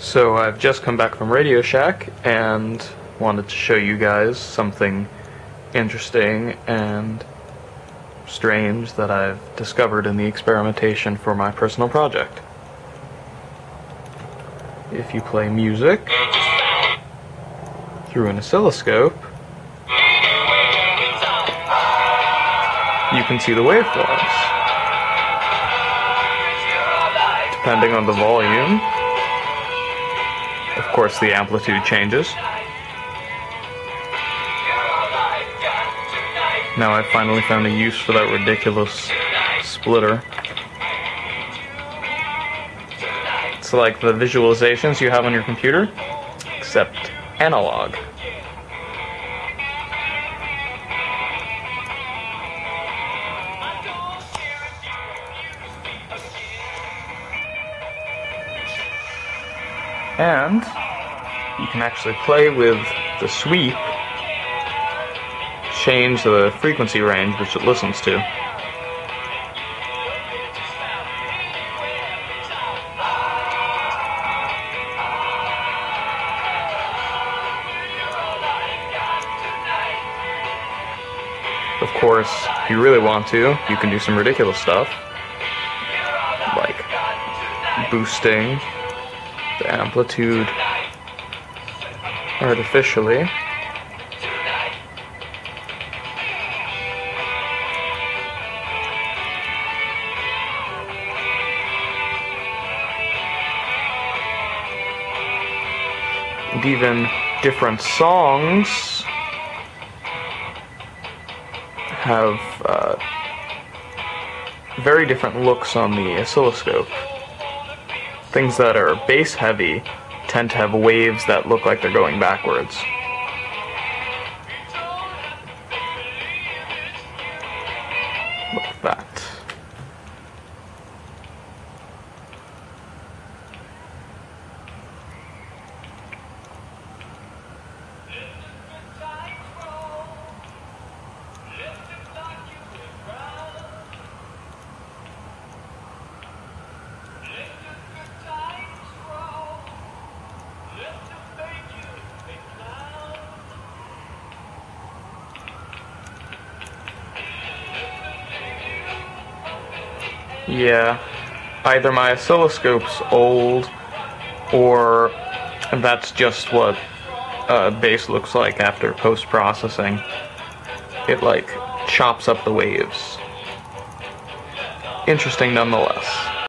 So I've just come back from Radio Shack and wanted to show you guys something interesting and strange that I've discovered in the experimentation for my personal project. If you play music through an oscilloscope, you can see the waveforms. Depending on the volume, of course the amplitude changes. Now I've finally found a use for that ridiculous splitter. It's like the visualizations you have on your computer, except analog. And you can actually play with the sweep, change the frequency range which it listens to. Of course, if you really want to, you can do some ridiculous stuff, like boosting the amplitude artificially. And even different songs have very different looks on the oscilloscope. Things that are bass heavy tend to have waves that look like they're going backwards. Like that. Yeah, either my oscilloscope's old, or that's just what bass looks like after post-processing. It like chops up the waves. Interesting nonetheless.